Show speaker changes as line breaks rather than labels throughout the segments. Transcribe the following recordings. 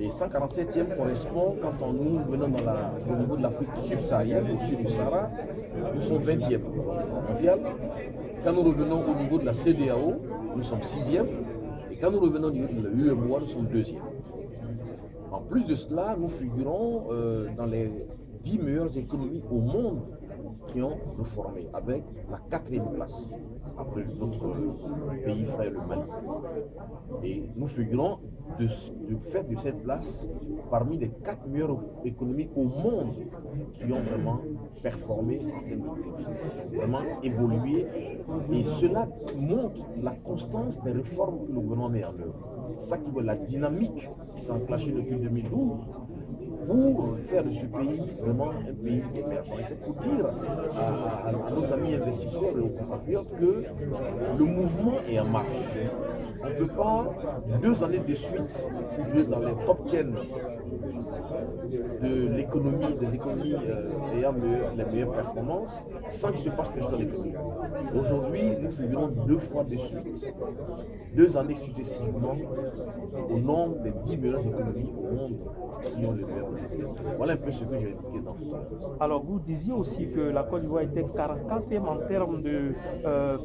Et 147e correspond, quand nous venons au niveau de l'Afrique subsaharienne, au sud du Sahara, nous sommes 20e mondial. Quand nous revenons au niveau de la CEDEAO, nous sommes 6e. Et quand nous revenons au niveau de l'UEMOA, nous sommes 2e. En plus de cela, nous figurons dans les 10 meilleures économies au monde qui ont réformé, avec la 4e place, après notre pays frère, le Mali. Et nous figurons du fait de cette place parmi les 4 meilleures économies au monde qui ont vraiment performé, vraiment évolué. Et cela montre la constance des réformes que le gouvernement met en œuvre. C'est ça qui veut la dynamique qui s'est enclenchée depuis 2012 pour faire de ce pays vraiment un pays émergent. Et c'est pour dire à nos amis investisseurs et aux compatriotes que le mouvement est en marche. On ne peut pas 2 années de suite figurer dans les top 10 de l'économie, des économies ayant les meilleures performances sans qu'il se passe quelque chose dans l'économie. Aujourd'hui, nous figurons 2 fois de suite, 2 années successivement, au nombre des 10 meilleures économies au monde qui ont le meilleur. Voilà un peu ce que j'ai indiqué dans le temps.
Alors, vous disiez aussi que la Côte d'Ivoire était 44e en termes de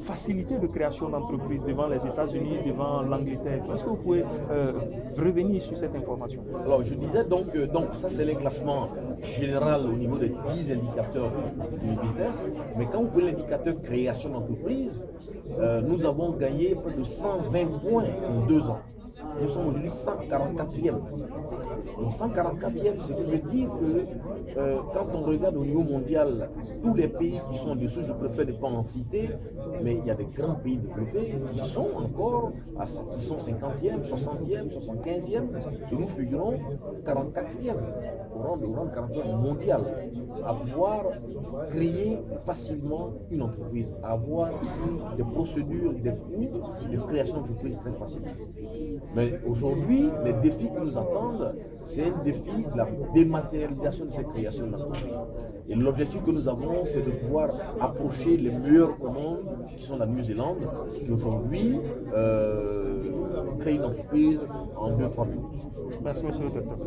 facilité de création d'entreprises devant les États-Unis, devant l'Angleterre. Est-ce que vous pouvez revenir sur cette information?
Alors, je disais donc ça c'est les classements général au niveau des 10 indicateurs du business, mais quand vous prenez l'indicateur création d'entreprise, nous avons gagné près de 120 points en 2 ans. Nous sommes aujourd'hui 144e. Donc 144e, ce qui veut dire que quand on regarde au niveau mondial, tous les pays qui sont en dessous, je préfère ne pas en citer, mais il y a des grands pays développés qui sont encore, qui sont 50e, 60e, 75e, et nous figurons 44e, au rang de 40e mondial, à pouvoir créer facilement une entreprise, à avoir des procédures, des coûts de création d'entreprise très faciles. Mais aujourd'hui, les défis qui nous attendent, c'est un défi de la dématérialisation de cette création d'entreprise. Et l'objectif que nous avons, c'est de pouvoir approcher les meilleurs au monde, qui sont la Nouvelle-Zélande, qui aujourd'hui crée une entreprise en 2-3 minutes.
Merci, monsieur le docteur.